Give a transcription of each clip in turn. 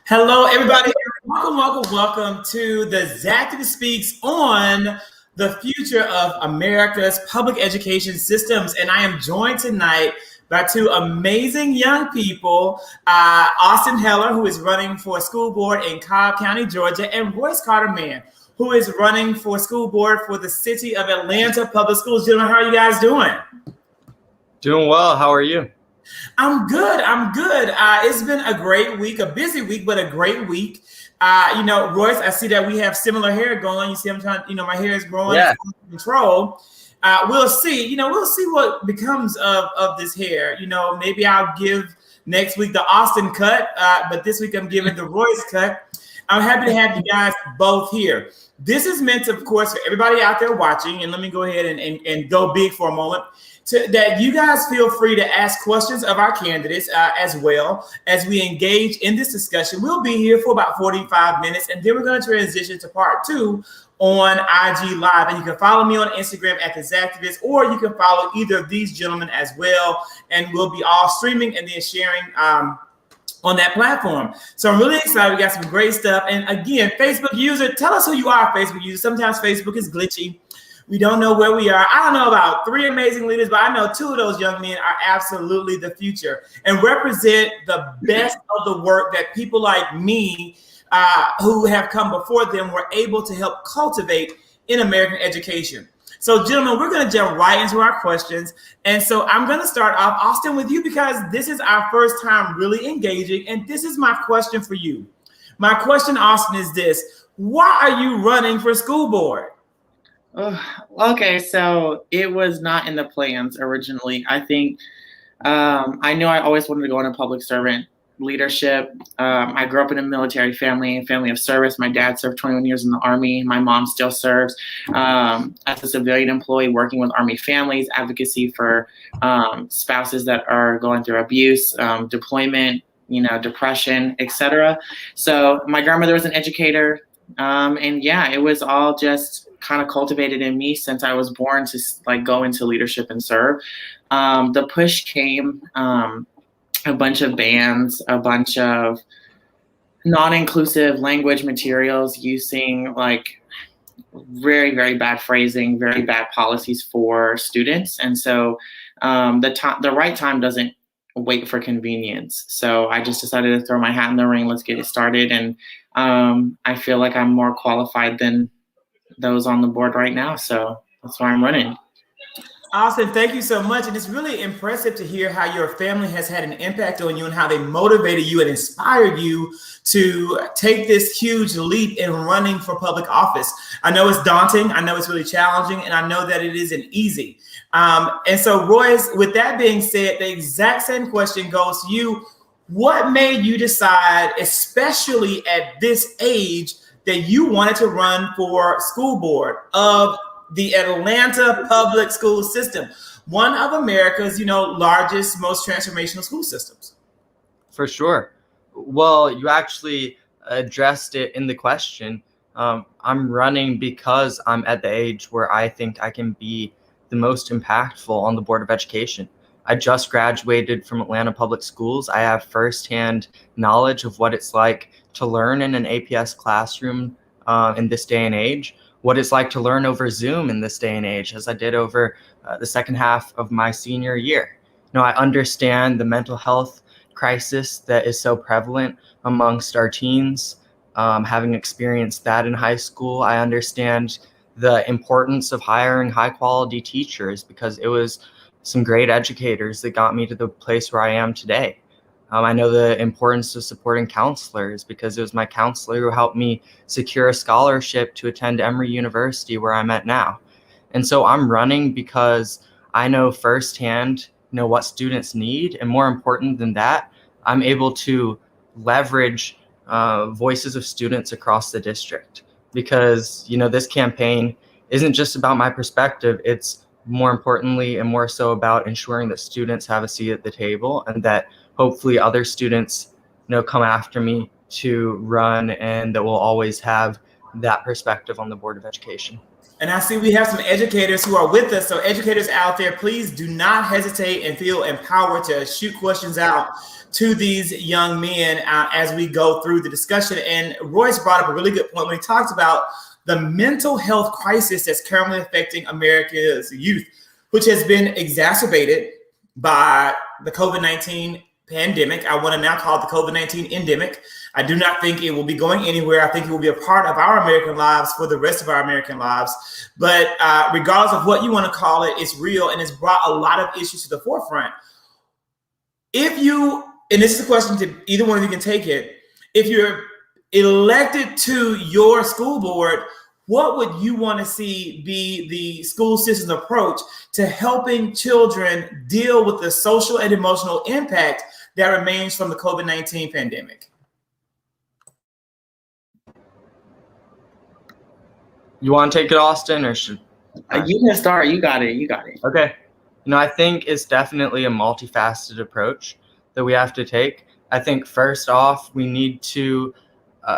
Hello, everybody. Welcome to the Zactivist Speaks on the future of America's public education systems. And I am joined tonight by two amazing young people, Austin Heller, who is running for school board in Cobb County, Georgia, and Royce Carter-Mann, who is running for school board for the city of Atlanta Public Schools. Gentlemen, how are you guys doing? Doing well. How are you? I'm good. It's been a great week, a busy week, but a great week. Royce, I see that we have similar hair going. You see, I'm trying, my hair is growing. Yeah. It's under control. We'll see, we'll see what becomes of this hair. Maybe I'll give next week the Austin cut, but this week I'm giving the Royce cut. I'm happy to have you guys both here. This is meant, of course, for everybody out there watching, and let me go ahead and go big for a moment, that you guys feel free to ask questions of our candidates as well as we engage in this discussion. We'll be here for about 45 minutes, and then we're going to transition to part two on IG Live. And you can follow me on Instagram at the Zactivist, or you can follow either of these gentlemen as well, and we'll be all streaming and then sharing on that platform. So I'm really excited. We got some great stuff. And again, Facebook user, tell us who you are, Facebook user. Sometimes Facebook is glitchy. We don't know where we are. I don't know about three amazing leaders, but I know two of those young men are absolutely the future and represent the best of the work that people like me who have come before them were able to help cultivate in American education. So, gentlemen, we're going to jump right into our questions. And so I'm going to start off, Austin, with you because this is our first time really engaging. And this is my question for you. My question, Austin, is this. Why are you running for school board? Okay, so it was not in the plans originally. I think I knew I always wanted to go into public servant leadership. I grew up in a military family of service. My dad served 21 years in the Army. My mom still serves as a civilian employee working with Army families, advocacy for spouses that are going through abuse, deployment, depression, etc. So my grandmother was an educator. And yeah, it was all just kind of cultivated in me since I was born to go into leadership and serve. The push came, a bunch of bans, a bunch of non-inclusive language materials using very, very bad phrasing, very bad policies for students. And so the right time doesn't wait for convenience. So I just decided to throw my hat in the ring. Let's get it started. And I feel like I'm more qualified than those on the board right now. So that's why I'm running. Austin, thank you so much. And it's really impressive to hear how your family has had an impact on you and how they motivated you and inspired you to take this huge leap in running for public office. I know it's daunting. I know it's really challenging. And I know that it isn't easy. And so, Royce, with that being said, the exact same question goes to you. What made you decide, especially at this age, that you wanted to run for school board of the Atlanta public school system, one of America's, largest, most transformational school systems? For sure. Well, you actually addressed it in the question. I'm running because I'm at the age where I think I can be the most impactful on the Board of Education. I just graduated from Atlanta Public Schools. I have firsthand knowledge of what it's like to learn in an APS classroom in this day and age, what it's like to learn over Zoom in this day and age, as I did over the second half of my senior year. I understand the mental health crisis that is so prevalent amongst our teens. Having experienced that in high school, I understand the importance of hiring high quality teachers because it was some great educators that got me to the place where I am today. I know the importance of supporting counselors because it was my counselor who helped me secure a scholarship to attend Emory University, where I'm at now. And so I'm running because I know firsthand, what students need. And more important than that, I'm able to leverage voices of students across the district because, this campaign isn't just about my perspective. It's more importantly and more so about ensuring that students have a seat at the table and that hopefully other students, come after me to run and that will always have that perspective on the Board of Education. And I see we have some educators who are with us. So educators out there, please do not hesitate and feel empowered to shoot questions out to these young men as we go through the discussion. And Royce brought up a really good point when he talks about the mental health crisis that's currently affecting America's youth, which has been exacerbated by the COVID-19 pandemic. I want to now call it the COVID-19 endemic. I do not think it will be going anywhere. I think it will be a part of our American lives for the rest of our American lives. But regardless of what you want to call it, it's real and it's brought a lot of issues to the forefront. If you, and this is a question to either one of you can take it, if you're elected to your school board, what would you want to see be the school system's approach to helping children deal with the social and emotional impact that remains from the COVID-19 pandemic? You want to take it, Austin, or should you can start? You got it. Okay. I think it's definitely a multifaceted approach that we have to take. I think first off, we need to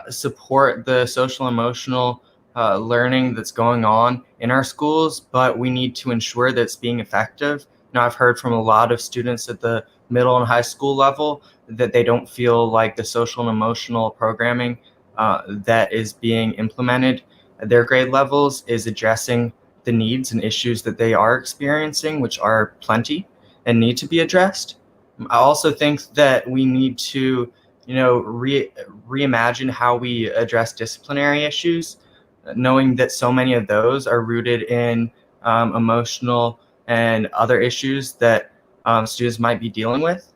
support the social emotional learning that's going on in our schools, but we need to ensure that it's being effective. I've heard from a lot of students at the middle and high school level that they don't feel like the social and emotional programming that is being implemented at their grade levels is addressing the needs and issues that they are experiencing, which are plenty and need to be addressed. I also think that we need to, reimagine how we address disciplinary issues, knowing that so many of those are rooted in emotional and other issues that students might be dealing with.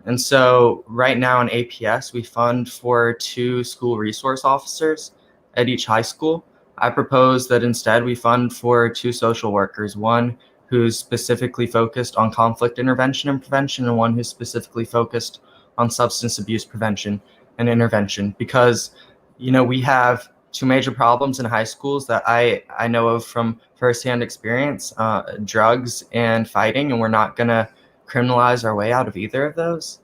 And so right now in APS, we fund for 2 school resource officers at each high school. I propose that instead we fund for 2 social workers, one who's specifically focused on conflict intervention and prevention, and one who's specifically focused on substance abuse prevention and intervention. Because, we have 2 major problems in high schools that I know of from firsthand experience, drugs and fighting, and we're not going to criminalize our way out of either of those.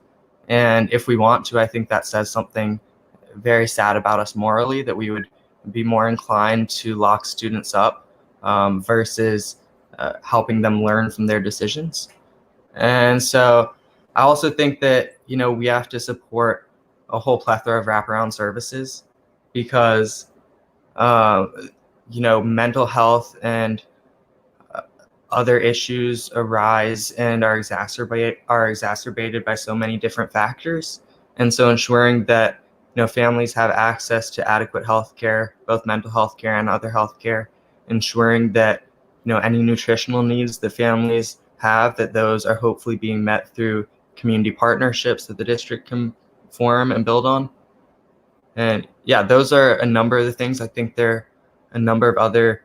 And if we want to, I think that says something very sad about us morally, that we would be more inclined to lock students up versus helping them learn from their decisions. And so I also think that, we have to support a whole plethora of wraparound services because, mental health and other issues arise and are exacerbated by so many different factors. And so ensuring that families have access to adequate health care, both mental health care and other health care, ensuring that any nutritional needs that families have, that those are hopefully being met through community partnerships that the district can form and build on. And yeah, those are a number of the things. I think there are a number of other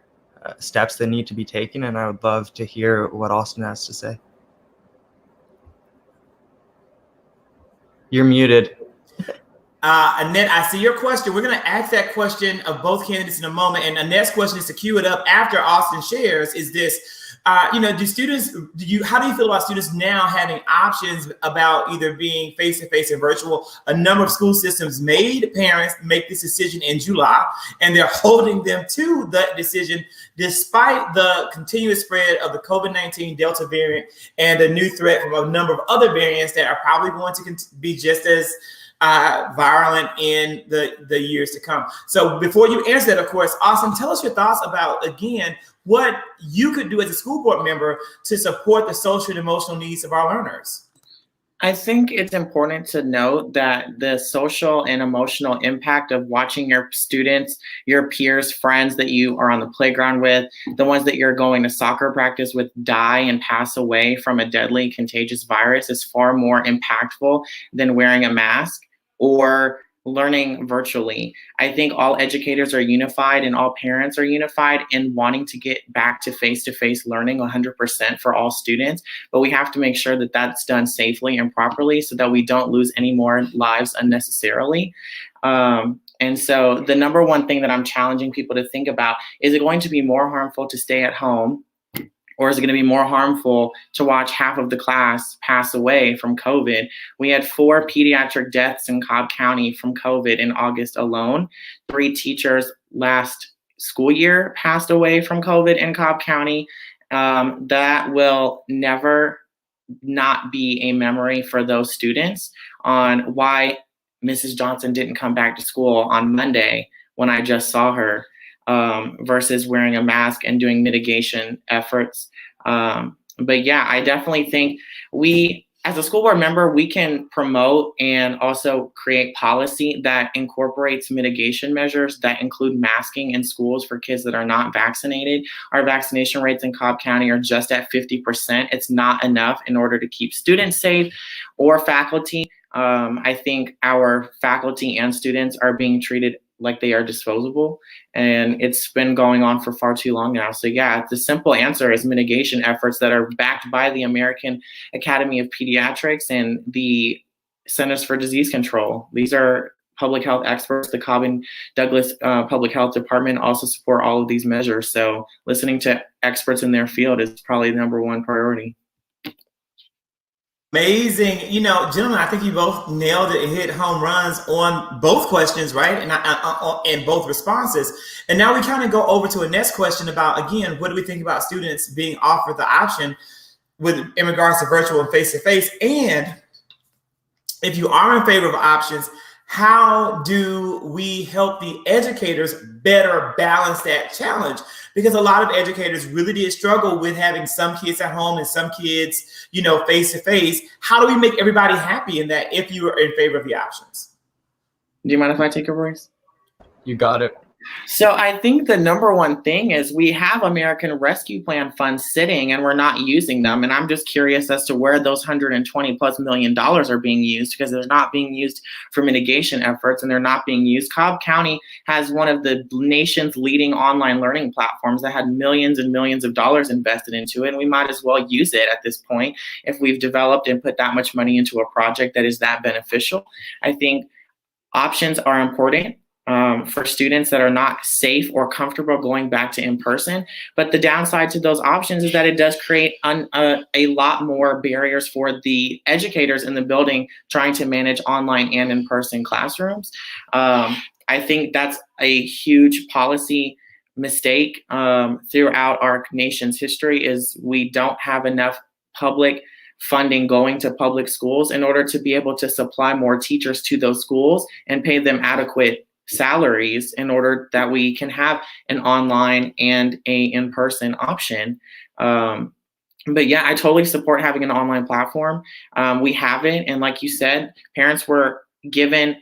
steps that need to be taken, and I would love to hear what Austin has to say. You're muted. Annette, I see your question. We're going to ask that question of both candidates in a moment. And Annette's question is to cue it up after Austin shares is this, how do you feel about students now having options about either being face-to-face or virtual? A number of school systems made parents make this decision in July, and they're holding them to that decision despite the continuous spread of the COVID-19 Delta variant and the new threat from a number of other variants that are probably going to be just as virulent in the years to come. So before you answer that, of course, Austin, tell us your thoughts about, again, what you could do as a school board member to support the social and emotional needs of our learners. I think it's important to note that the social and emotional impact of watching your students, your peers, friends that you are on the playground with, the ones that you're going to soccer practice with die and pass away from a deadly contagious virus is far more impactful than wearing a mask or learning virtually. I think all educators are unified and all parents are unified in wanting to get back to face-to-face learning 100% for all students, but we have to make sure that that's done safely and properly so that we don't lose any more lives unnecessarily. And so the number one thing that I'm challenging people to think about, is it going to be more harmful to stay at home, or is it going to be more harmful to watch half of the class pass away from COVID? We had 4 pediatric deaths in Cobb County from COVID in August alone. 3 teachers last school year passed away from COVID in Cobb County. That will never not be a memory for those students on why Mrs. Johnson didn't come back to school on Monday when I just saw her, versus wearing a mask and doing mitigation efforts. But yeah, I definitely think we, as a school board member, we can promote and also create policy that incorporates mitigation measures that include masking in schools for kids that are not vaccinated. Our vaccination rates in Cobb County are just at 50%. It's not enough in order to keep students safe or faculty. I think our faculty and students are being treated like they are disposable, and it's been going on for far too long now. So yeah, the simple answer is mitigation efforts that are backed by the American Academy of Pediatrics and the Centers for Disease Control. These are public health experts. The Cobb and Douglas Public Health Department also support all of these measures. So listening to experts in their field is probably the number one priority. Amazing. Gentlemen, I think you both nailed it and hit home runs on both questions, right? And both responses. And now we kind of go over to a next question about, again, what do we think about students being offered the option in regards to virtual and face-to-face? And if you are in favor of options, how do we help the educators better balance that challenge? Because a lot of educators really did struggle with having some kids at home and some kids, face to face. How do we make everybody happy in that if you are in favor of the options? Do you mind if I take a voice? You got it. So I think the number one thing is we have American Rescue Plan funds sitting and we're not using them. And I'm just curious as to where those $120+ million are being used, because they're not being used for mitigation efforts and they're not being used. Cobb County has one of the nation's leading online learning platforms that had millions and millions of dollars invested into it. And we might as well use it at this point if we've developed and put that much money into a project that is that beneficial. I think options are important for students that are not safe or comfortable going back to in-person. But the downside to those options is that it does create a lot more barriers for the educators in the building trying to manage online and in-person classrooms. I think that's a huge policy mistake throughout our nation's history, is we don't have enough public funding going to public schools in order to be able to supply more teachers to those schools and pay them adequate salaries in order that we can have an online and a in-person option. But yeah, I totally support having an online platform. We have it. And like you said, parents were given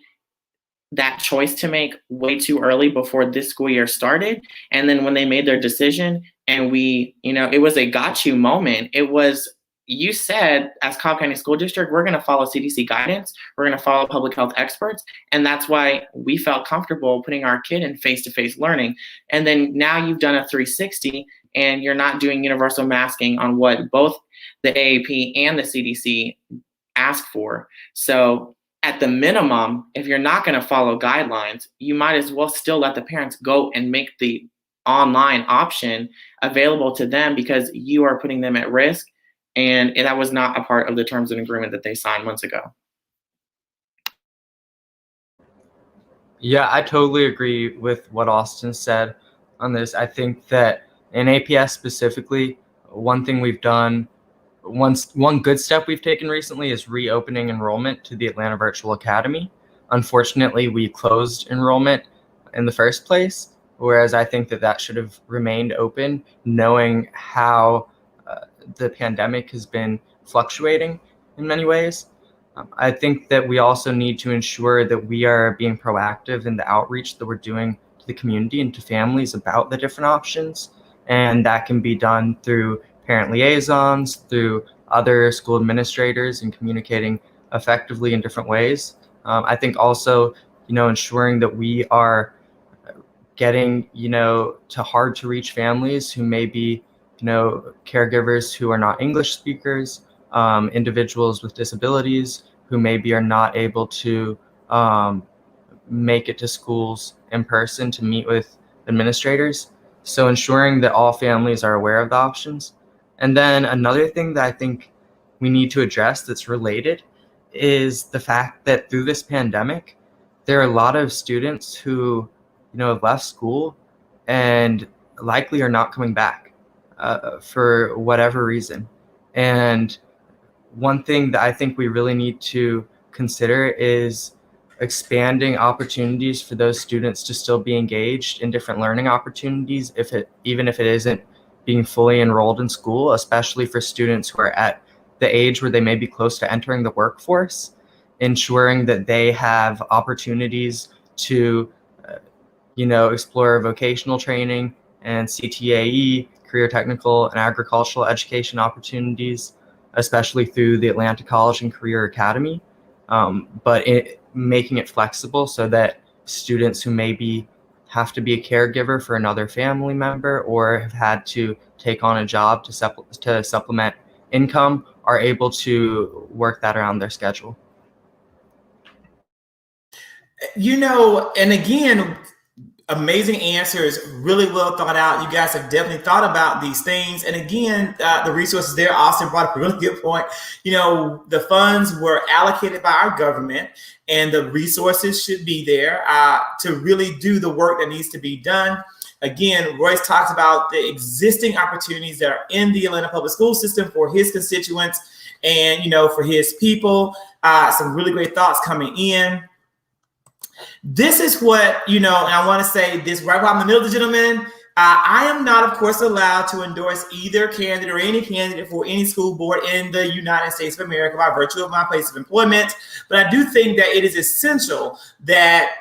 that choice to make way too early before this school year started. And then when they made their decision and it was a got you moment. It was, you said, as Cobb County School District, we're going to follow CDC guidance. We're going to follow public health experts. And that's why we felt comfortable putting our kid in face-to-face learning. And then now you've done a 360 and you're not doing universal masking on what both the AAP and the CDC ask for. So at the minimum, if you're not going to follow guidelines, you might as well still let the parents go and make the online option available to them, because you are putting them at risk. And that was not a part of the terms and agreement that they signed months ago. Yeah, I totally agree with what Austin said on this. I think that in APS specifically, one thing we've done, one good step we've taken recently is reopening enrollment to the Atlanta Virtual Academy. Unfortunately, we closed enrollment in the first place, whereas I think that should have remained open, knowing how the pandemic has been fluctuating in many ways. I think that we also need to ensure that we are being proactive in the outreach that we're doing to the community and to families about the different options. And that can be done through parent liaisons, through other school administrators, and communicating effectively in different ways. I think also, ensuring that we are getting, to hard to reach families who may be, caregivers who are not English speakers, individuals with disabilities who maybe are not able to make it to schools in person to meet with administrators. So ensuring that all families are aware of the options. And then another thing that I think we need to address that's related is the fact that through this pandemic, there are a lot of students who, have left school and likely are not coming back for whatever reason. And one thing that I think we really need to consider is expanding opportunities for those students to still be engaged in different learning opportunities, even if it isn't being fully enrolled in school, especially for students who are at the age where they may be close to entering the workforce, ensuring that they have opportunities to explore vocational training and CTAE, career technical and agricultural education opportunities, especially through the Atlanta College and Career Academy, but making it flexible so that students who maybe have to be a caregiver for another family member or have had to take on a job to supplement income are able to work that around their schedule. And again, amazing answers, really well thought out. You guys have definitely thought about these things. And again, the resources there, Austin brought up a really good point. The funds were allocated by our government and the resources should be there to really do the work that needs to be done. Again, Royce talks about the existing opportunities that are in the Atlanta public school system for his constituents and, for his people. Some really great thoughts coming in. This is what, and I want to say this right while I'm in the middle of the gentleman. I am not, of course, allowed to endorse either candidate or any candidate for any school board in the United States of America by virtue of my place of employment. But I do think that it is essential that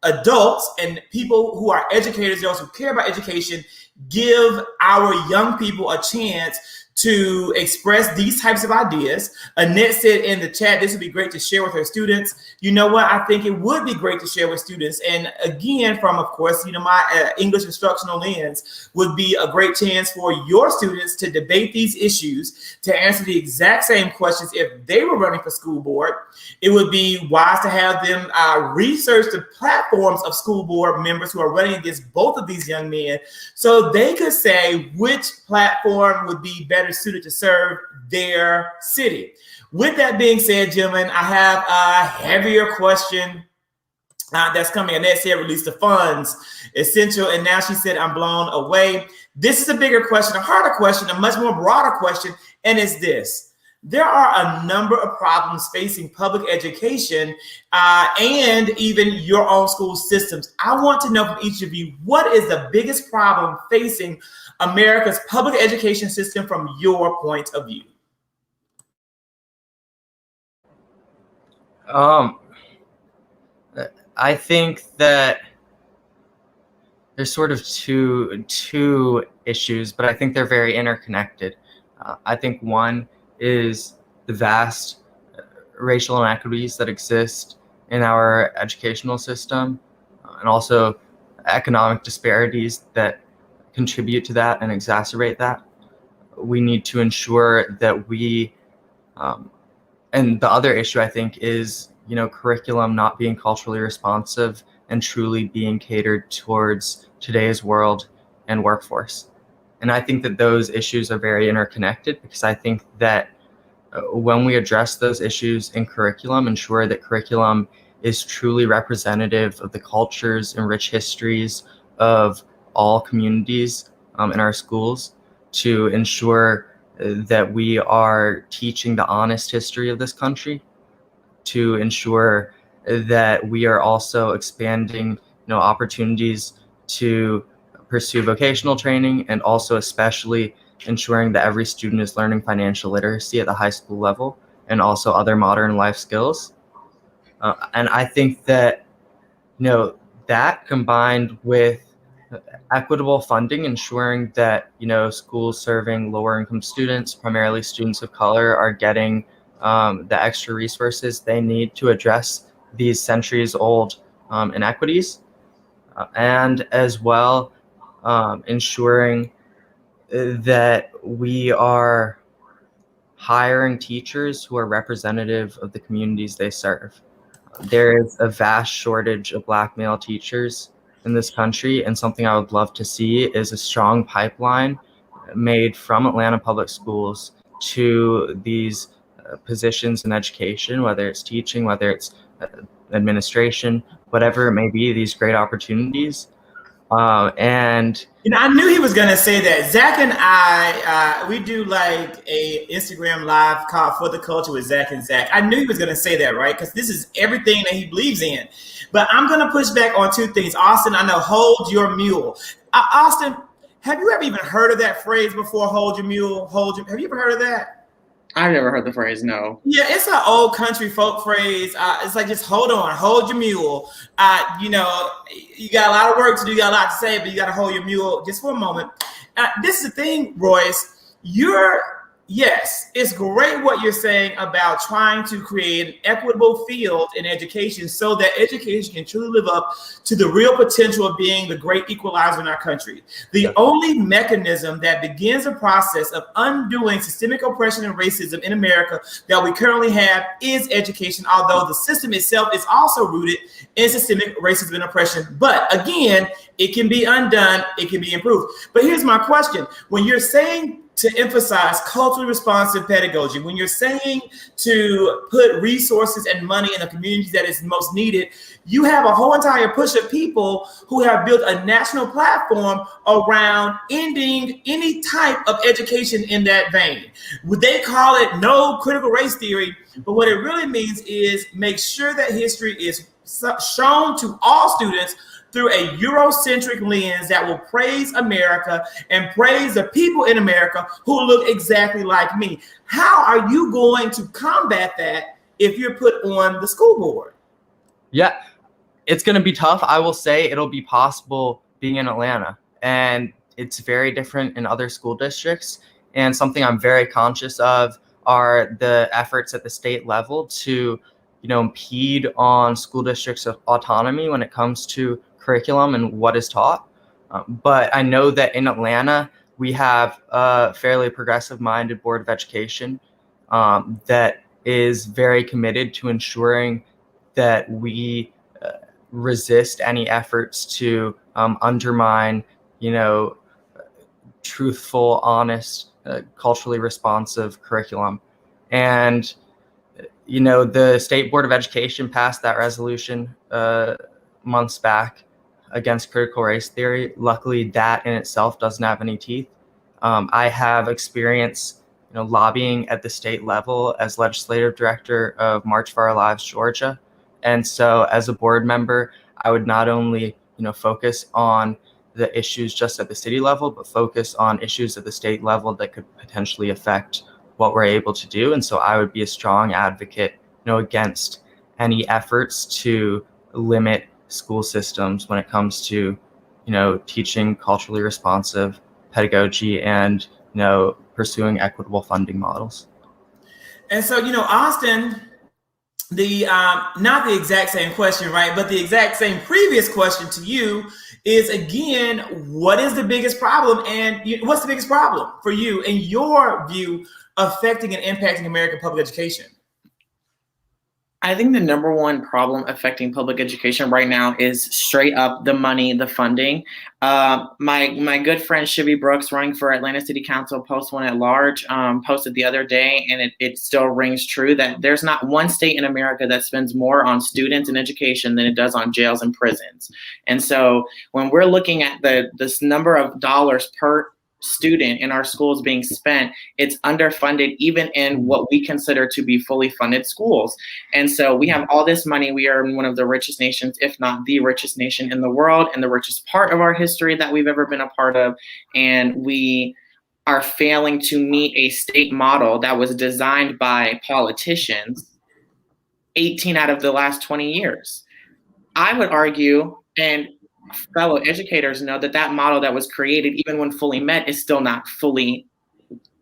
adults and people who are educators, those who care about education, give our young people a chance to express these types of ideas. Annette said in the chat, this would be great to share with her students. You know what? I think it would be great to share with students. And again, from, of course, my English instructional lens would be a great chance for your students to debate these issues, to answer the exact same questions if they were running for school board. It would be wise to have them research the platforms of school board members who are running against both of these young men so they could say which platform would be better suited to serve their city. With that being said, gentlemen, I have a heavier question that's coming. Annette said release the funds, essential. And now she said, I'm blown away. This is a bigger question, a harder question, a much more broader question. And it's this. There are a number of problems facing public education and even your own school systems. I want to know from each of you, what is the biggest problem facing America's public education system from your point of view? I think that there's sort of two issues, but I think they're very interconnected. I think one is the vast racial inequities that exist in our educational system, and also economic disparities that contribute to that and exacerbate that. We need to ensure that we, and the other issue I think is, curriculum not being culturally responsive and truly being catered towards today's world and workforce. And I think that those issues are very interconnected, because I think that when we address those issues in curriculum, ensure that curriculum is truly representative of the cultures and rich histories of all communities in our schools, to ensure that we are teaching the honest history of this country, to ensure that we are also expanding opportunities to pursue vocational training, and also especially ensuring that every student is learning financial literacy at the high school level and also other modern life skills. And I think that, that combined with equitable funding, ensuring that, schools serving lower income students, primarily students of color, are getting the extra resources they need to address these centuries old inequities. And as well, ensuring that we are hiring teachers who are representative of the communities they serve. There is a vast shortage of Black male teachers in this country, and something I would love to see is a strong pipeline made from Atlanta Public Schools to these positions in education, whether it's teaching, whether it's administration, whatever it may be, these great opportunities. And I knew he was gonna say that. Zach and I, we do like a Instagram live called For the Culture with Zach and Zach. I knew he was gonna say that, right? Because this is everything that he believes in. But I'm gonna push back on two things. Austin, I know, hold your mule. Austin, have you ever even heard of that phrase before? Hold your mule, have you ever heard of that? I've never heard the phrase, no. Yeah, it's an old country folk phrase. It's like, just hold on, hold your mule. You got a lot of work to do, you got a lot to say, but you got to hold your mule just for a moment. This is the thing, Royce. Yes, it's great what you're saying about trying to create an equitable field in education so that education can truly live up to the real potential of being the great equalizer in our country. The only mechanism that begins a process of undoing systemic oppression and racism in America that we currently have is education, although the system itself is also rooted in systemic racism and oppression. But again, it can be undone, it can be improved. But here's my question. When you're saying to emphasize culturally responsive pedagogy, when you're saying to put resources and money in the communities that is most needed, you have a whole entire push of people who have built a national platform around ending any type of education in that vein. They call it no critical race theory, but what it really means is make sure that history is shown to all students through a Eurocentric lens that will praise America and praise the people in America who look exactly like me. How are you going to combat that if you're put on the school board? Yeah, it's going to be tough. I will say it'll be possible being in Atlanta, and it's very different in other school districts. And something I'm very conscious of are the efforts at the state level to, impede on school districts' autonomy when it comes to curriculum and what is taught. But I know that in Atlanta, we have a fairly progressive-minded Board of Education that is very committed to ensuring that we resist any efforts to undermine, truthful, honest, culturally responsive curriculum. And, the State Board of Education passed that resolution months back against critical race theory. Luckily, that in itself doesn't have any teeth. I have experience, lobbying at the state level as legislative director of March for Our Lives, Georgia. And so as a board member, I would not only, focus on the issues just at the city level, but focus on issues at the state level that could potentially affect what we're able to do. And so I would be a strong advocate, against any efforts to limit school systems when it comes to, teaching culturally responsive pedagogy and, pursuing equitable funding models. And so, Austin, the not the exact same question, right? But the exact same previous question to you is, again, what is the biggest problem, and what's the biggest problem for you, in your view, affecting and impacting American public education? I think the number one problem affecting public education right now is straight up the money, the funding. My good friend Shivy Brooks, running for Atlanta City Council Post One at Large, posted the other day, and it still rings true, that there's not one state in America that spends more on students and education than it does on jails and prisons. And so when we're looking at this number of dollars per student in our schools being spent, it's underfunded even in what we consider to be fully funded schools. And so we have all this money. We are in one of the richest nations, if not the richest nation in the world, and the richest part of our history that we've ever been a part of. And we are failing to meet a state model that was designed by politicians 18 out of the last 20 years. I would argue, and fellow educators know, that model that was created, even when fully met, is still not fully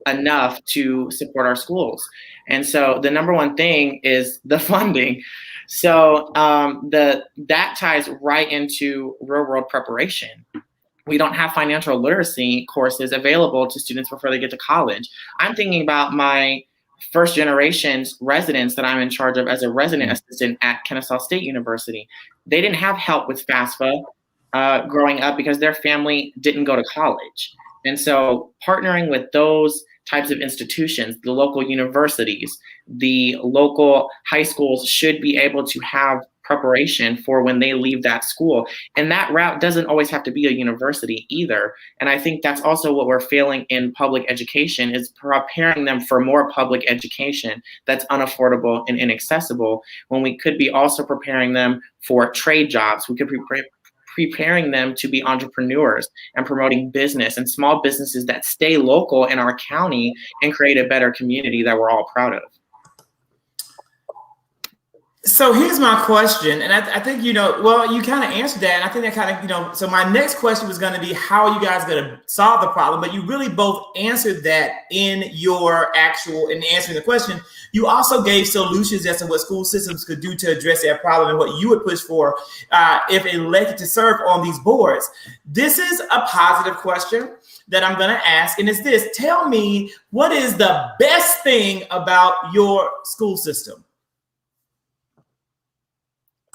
enough to support our schools. And so the number one thing is the funding. So that ties right into real world preparation. We don't have financial literacy courses available to students before they get to college. I'm thinking about my first generation's residents that I'm in charge of as a resident assistant at Kennesaw State University. They didn't have help with FAFSA growing up because their family didn't go to college. And so partnering with those types of institutions, the local universities, the local high schools, should be able to have preparation for when they leave that school. And that route doesn't always have to be a university either. And I think that's also what we're failing in public education, is preparing them for more public education that's unaffordable and inaccessible, when we could be also preparing them for trade jobs. We could be preparing them to be entrepreneurs and promoting business and small businesses that stay local in our county and create a better community that we're all proud of. So here's my question, and I think, well, you kind of answered that, and I think that kind of, so my next question was going to be, how are you guys going to solve the problem? But you really both answered that in answering the question. You also gave solutions as to what school systems could do to address that problem and what you would push for if elected to serve on these boards. This is a positive question that I'm going to ask, and it's this: tell me, what is the best thing about your school system?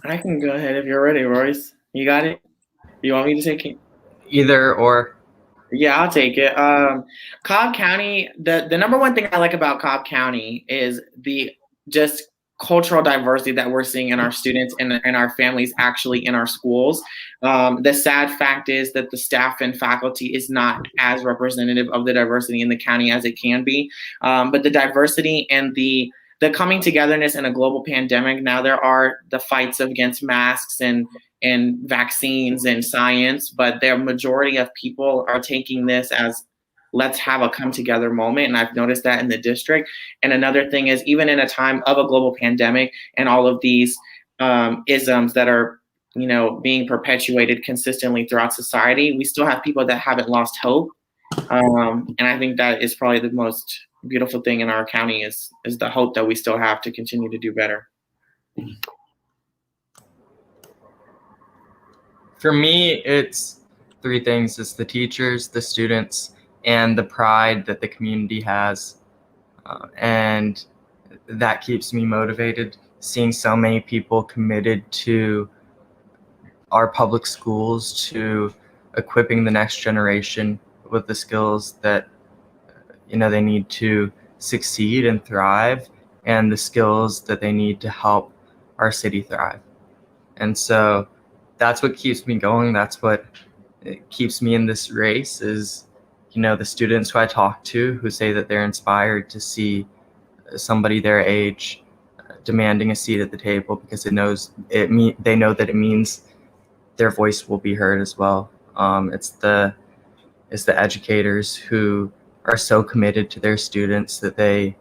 I can go ahead if you're ready, Royce. You got it? You want me to take it? Either or. Yeah, I'll take it. Cobb County, the number one thing I like about Cobb County is the just cultural diversity that we're seeing in our students and our families actually in our schools. The sad fact is that the staff and faculty is not as representative of the diversity in the county as it can be. But the diversity and the coming togetherness in a global pandemic. Now there are the fights against masks and vaccines and science, but the majority of people are taking this as, let's have a come together moment. And I've noticed that in the district. And another thing is, even in a time of a global pandemic and all of these isms that are, being perpetuated consistently throughout society, we still have people that haven't lost hope. And I think that is probably the most beautiful thing in our county is the hope that we still have to continue to do better. For me, it's three things. It's the teachers, the students, and the pride that the community has. And that keeps me motivated, seeing so many people committed to our public schools, to equipping the next generation with the skills that they need to succeed and thrive, and the skills that they need to help our city thrive. And so that's what keeps me going. That's what keeps me in this race is, the students who I talk to who say that they're inspired to see somebody their age demanding a seat at the table because they know that it means their voice will be heard as well. It's the educators who are so committed to their students that they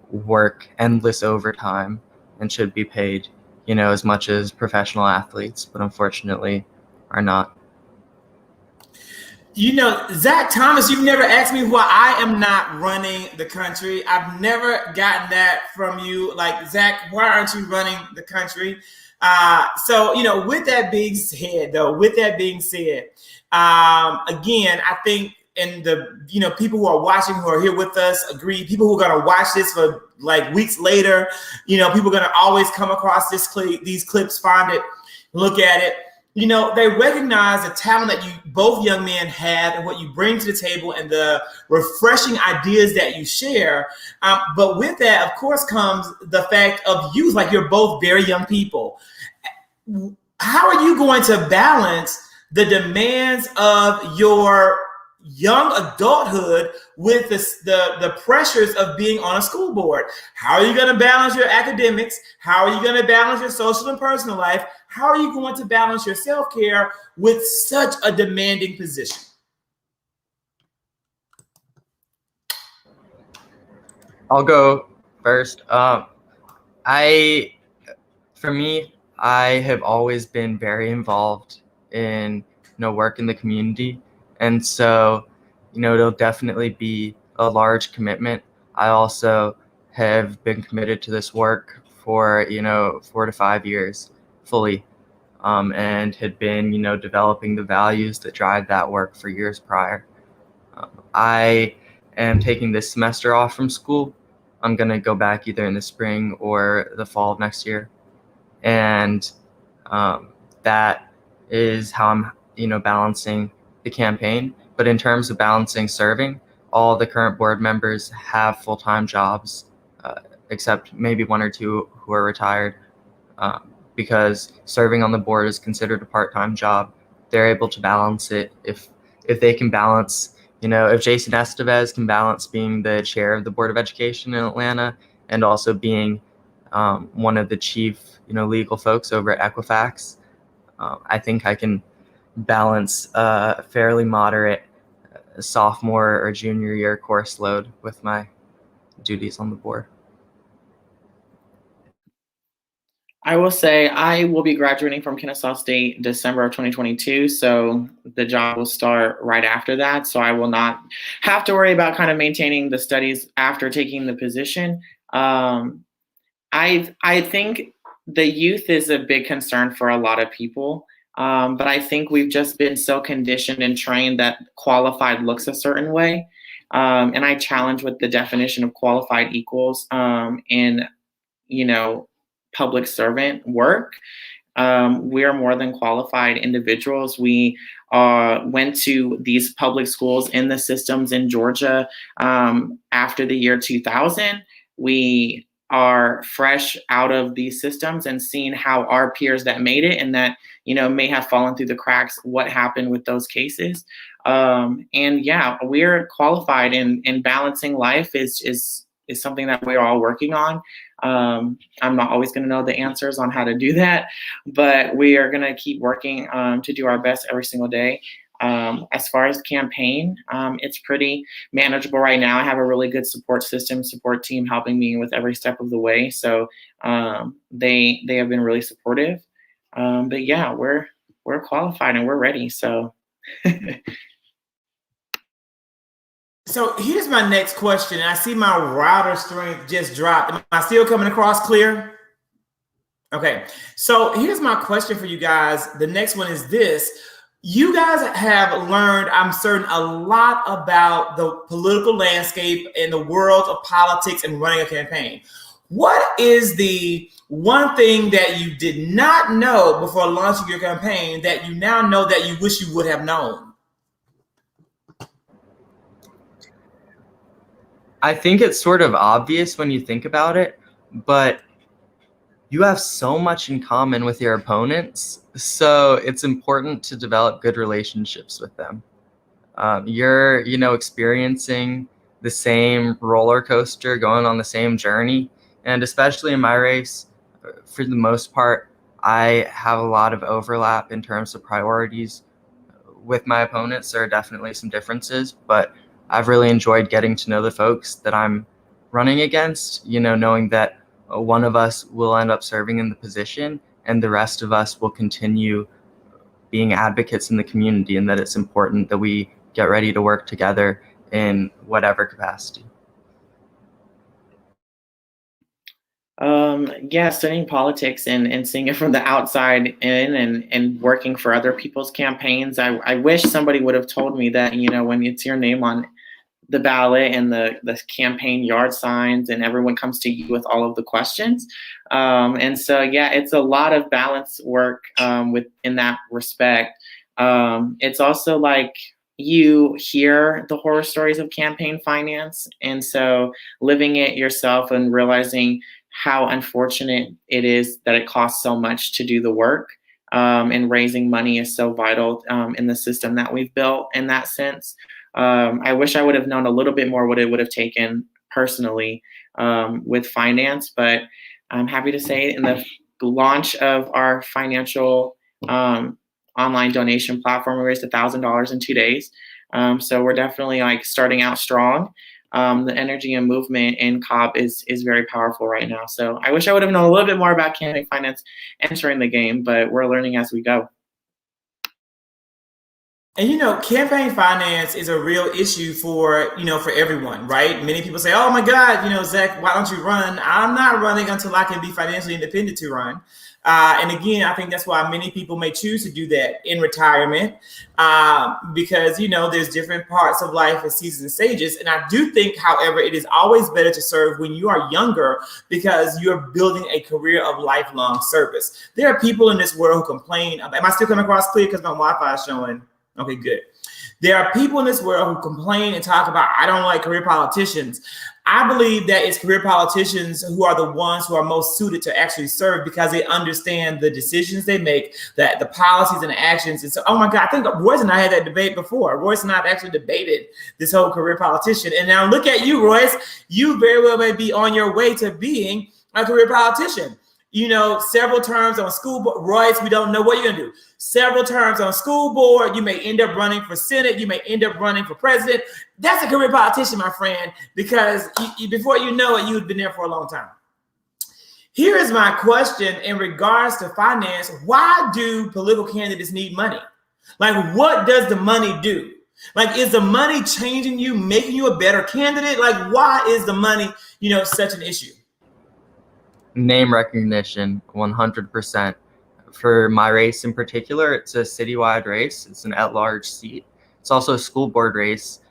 work endless overtime and should be paid, as much as professional athletes, but unfortunately are not. Zach Thomas, you've never asked me why I am not running the country. I've never gotten that from you. Like, Zach, why aren't you running the country? So, with that being said, again, I think, and the people who are watching, who are here with us, agree. People who are going to watch this for like weeks later, people are going to always come across these clips, find it, look at it. They recognize the talent that you both young men have and what you bring to the table and the refreshing ideas that you share. But with that, of course, comes the fact of youth. Like, you're both very young people. How are you going to balance the demands of your young adulthood with the pressures of being on a school board? How are you going to balance your academics? How are you going to balance your social and personal life? How are you going to balance your self-care with such a demanding position? I'll go first. For me, I have always been very involved in work in the community. And so, it'll definitely be a large commitment. I also have been committed to this work for, 4 to 5 years fully, and had been, developing the values that drive that work for years prior. I am taking this semester off from school. I'm going to go back either in the spring or the fall of next year. And that is how I'm, balancing the campaign. But in terms of balancing serving, all the current board members have full-time jobs, except maybe one or two who are retired, because serving on the board is considered a part-time job. They're able to balance it if they can balance, if Jason Estevez can balance being the chair of the Board of Education in Atlanta and also being one of the chief, legal folks over at Equifax, I think I can balance a fairly moderate sophomore or junior year course load with my duties on the board. I will say I will be graduating from Kennesaw State December of 2022, so the job will start right after that. So I will not have to worry about kind of maintaining the studies after taking the position. I think the youth is a big concern for a lot of people, but I think we've just been so conditioned and trained that qualified looks a certain way. And I challenge what the definition of qualified equals in, public servant work. We are more than qualified individuals. We went to these public schools in the systems in Georgia after the year 2000. We are fresh out of these systems and seeing how our peers that made it and that, may have fallen through the cracks, what happened with those cases. And yeah, we're qualified, and balancing life is something that we're all working on. I'm not always going to know the answers on how to do that, but we are going to keep working to do our best every single day. As far as campaign, it's pretty manageable right now. I have a really good support team helping me with every step of the way. So they have been really supportive. But yeah, we're qualified and we're ready. So. So here's my next question. I see my router strength just dropped. Am I still coming across clear? Okay. So here's my question for you guys. The next one is this. You guys have learned, I'm certain, a lot about the political landscape and the world of politics and running a campaign. What is the one thing that you did not know before launching your campaign that you now know that you wish you would have known? I think it's sort of obvious when you think about it, but you have so much in common with your opponents, so it's important to develop good relationships with them. You're, experiencing the same roller coaster, going on the same journey, and especially in my race, for the most part, I have a lot of overlap in terms of priorities with my opponents. There are definitely some differences, but I've really enjoyed getting to know the folks that I'm running against, knowing that one of us will end up serving in the position and the rest of us will continue being advocates in the community, and that it's important that we get ready to work together in whatever capacity. Yeah, studying politics and seeing it from the outside in and working for other people's campaigns. I wish somebody would have told me that, when it's your name on the ballot and the campaign yard signs and everyone comes to you with all of the questions. And so, yeah, it's a lot of balance work in that respect. It's also like you hear the horror stories of campaign finance. And so living it yourself and realizing how unfortunate it is that it costs so much to do the work. And raising money is so vital in the system that we've built in that sense. I wish I would have known a little bit more what it would have taken personally with finance, but I'm happy to say in the launch of our financial online donation platform, we raised $1,000 in 2 days. So we're definitely starting out strong. The energy and movement in Cobb is very powerful right now. So I wish I would have known a little bit more about campaign finance entering the game, but we're learning as we go. And campaign finance is a real issue for everyone, right? Many people say, "Oh my God, Zach, why don't you run?" I'm not running until I can be financially independent to run. And again, I think that's why many people may choose to do that in retirement, because there's different parts of life and seasons and stages. And I do think, however, it is always better to serve when you are younger because you're building a career of lifelong service. There are people in this world who complain. Am I still coming across clear? Because my Wi-Fi is showing. Okay, good. There are people in this world who complain and talk about, I don't like career politicians. I believe that it's career politicians who are the ones who are most suited to actually serve because they understand the decisions they make, that the policies and the actions. And so, oh my God, I think Royce and I had that debate before. Royce and I have actually debated this whole career politician. And now look at you, Royce. You very well may be on your way to being a career politician. You know, several terms on school board. Royce, we don't know what you're going to do. Several terms on school board. You may end up running for Senate. You may end up running for president. That's a career politician, my friend, because before you know it, you've been there for a long time. Here is my question in regards to finance. Why do political candidates need money? Like, what does the money do? Like, is the money changing you, making you a better candidate? Like, why is the money, such an issue? Name recognition, 100%. For my race in particular, it's a citywide race. It's an at-large seat. It's also a school board race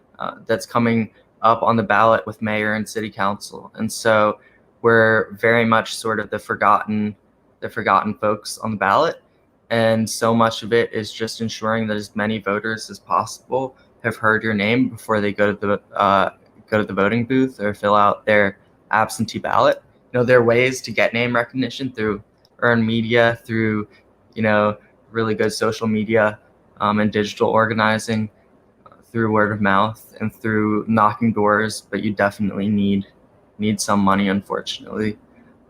that's coming up on the ballot with mayor and city council. And so we're very much sort of the forgotten folks on the ballot. And so much of it is just ensuring that as many voters as possible have heard your name before they go to the voting booth or fill out their absentee ballot. There are ways to get name recognition through earned media, through, really good social media and digital organizing, through word of mouth and through knocking doors, but you definitely need some money, unfortunately.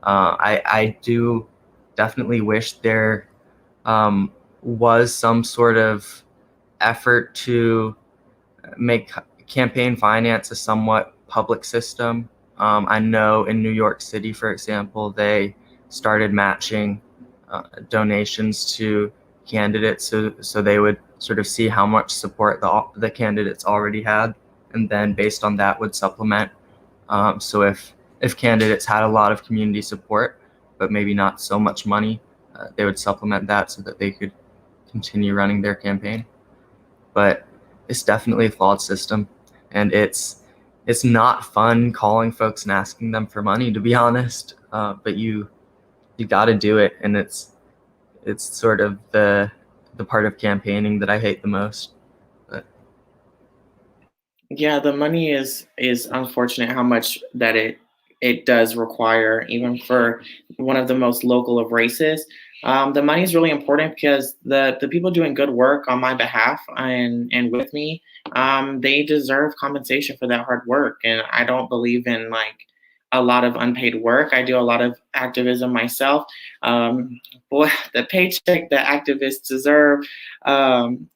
I do definitely wish there was some sort of effort to make campaign finance a somewhat public system. I know in New York City, for example, they started matching donations to candidates, so they would sort of see how much support the candidates already had, and then based on that would supplement. So if candidates had a lot of community support, but maybe not so much money, they would supplement that so that they could continue running their campaign. But it's definitely a flawed system, and it's not fun calling folks and asking them for money, to be honest. But you got to do it, and it's sort of the part of campaigning that I hate the most. But Yeah, the money is unfortunate how much that it does require, even for one of the most local of races. The money is really important because the people doing good work on my behalf and with me, they deserve compensation for that hard work. And I don't believe in like a lot of unpaid work. I do a lot of activism myself. Boy, the paycheck that activists deserve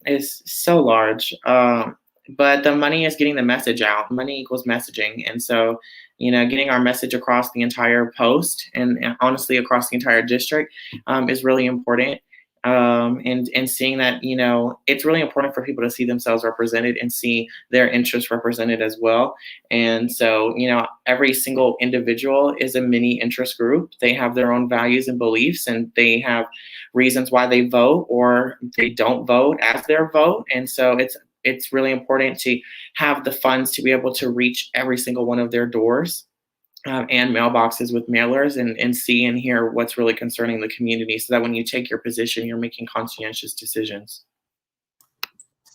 is so large. But the money is getting the message out. Money equals messaging. And so, getting our message across the entire post and honestly across the entire district is really important. And seeing that, it's really important for people to see themselves represented and see their interests represented as well. And so, every single individual is a mini interest group. They have their own values and beliefs, and they have reasons why they vote or they don't vote as their vote. And so it's really important to have the funds to be able to reach every single one of their doors and mailboxes with mailers and see and hear what's really concerning the community, so that when you take your position, you're making conscientious decisions.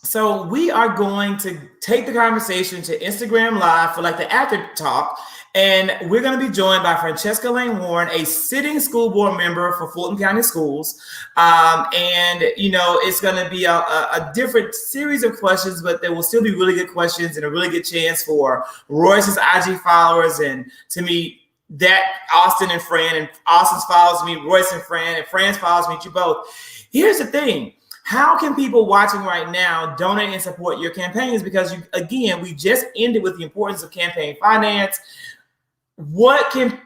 So we are going to take the conversation to Instagram Live for like the after talk. And we're going to be joined by Francesca Lane Warren, a sitting school board member for Fulton County Schools. And it's going to be a different series of questions, but there will still be really good questions and a really good chance for Royce's IG followers and to meet that Austin and Fran, and Austin's follows me, Royce and Fran's follows me, you both. Here's the thing. How can people watching right now donate and support your campaigns? Because we just ended with the importance of campaign finance. What can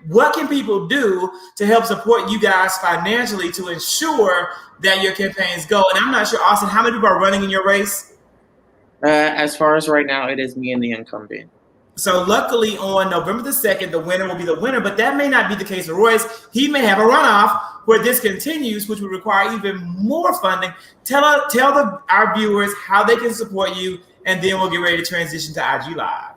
people do to help support you guys financially to ensure that your campaigns go? And I'm not sure, Austin, how many people are running in your race? As far as right now, it is me and the incumbent. So luckily on November the 2nd, the winner will be the winner, but that may not be the case for Royce. He may have a runoff where this continues, which will require even more funding. Tell our viewers how they can support you, and then we'll get ready to transition to IG Live.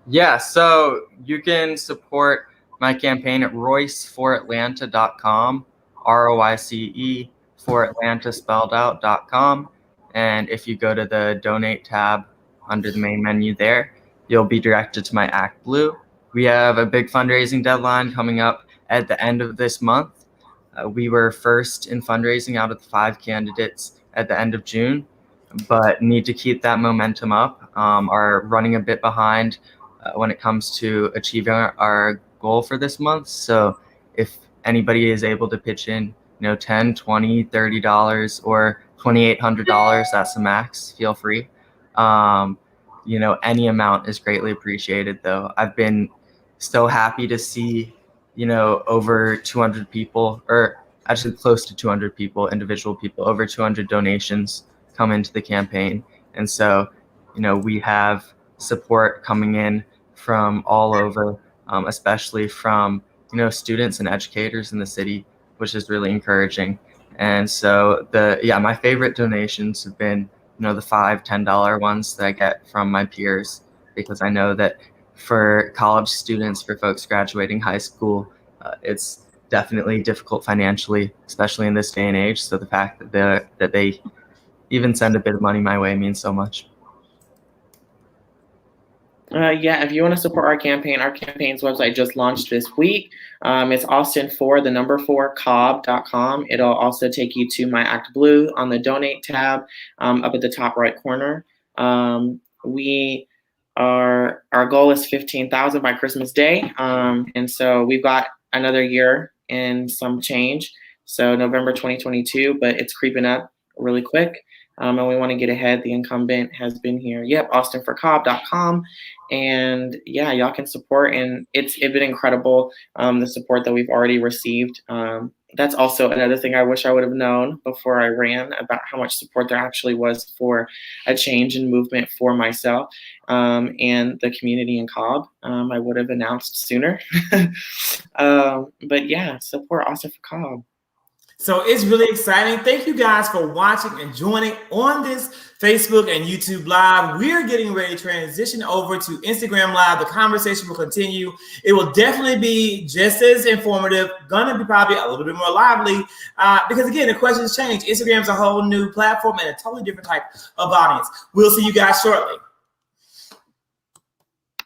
yeah, so you can support my campaign at roycefораtlanta.com, ROICE for Atlanta spelled out.com. And if you go to the donate tab under the main menu there, you'll be directed to my Act Blue. We have a big fundraising deadline coming up at the end of this month. We were first in fundraising out of the 5 candidates at the end of June, but need to keep that momentum up. Are running a bit behind when it comes to achieving our goal for this month. So if anybody is able to pitch in, $10, $20, $30, or $2,800, that's the max, feel free. Any amount is greatly appreciated, though. I've been so happy to see, over 200 people, or actually close to 200 people, individual people, over 200 donations come into the campaign. And so, we have support coming in from all over, especially from, students and educators in the city, which is really encouraging. And so my favorite donations have been, the $5, $10 ones that I get from my peers, because I know that for college students, for folks graduating high school, it's definitely difficult financially, especially in this day and age. So the fact that they even send a bit of money my way means so much. If you want to support our campaign's website just launched this week. It's Austin4Cobb.com. It'll also take you to my Act Blue on the donate tab up at the top right corner. Our goal is 15,000 by Christmas Day. And so we've got another year and some change. So November 2022, but it's creeping up really quick. And we want to get ahead. The incumbent has been here. Yep, Austin4Cobb.com. And yeah, y'all can support. And it's been incredible, the support that we've already received. That's also another thing I wish I would have known before I ran, about how much support there actually was for a change in movement for myself and the community in Cobb. I would have announced sooner. But yeah, support Austin for Cobb. So it's really exciting. Thank you guys for watching and joining on this Facebook and YouTube Live. We're getting ready to transition over to Instagram Live. The conversation will continue. It will definitely be just as informative, gonna be probably a little bit more lively, because again, the questions change. Instagram's a whole new platform and a totally different type of audience. We'll see you guys shortly.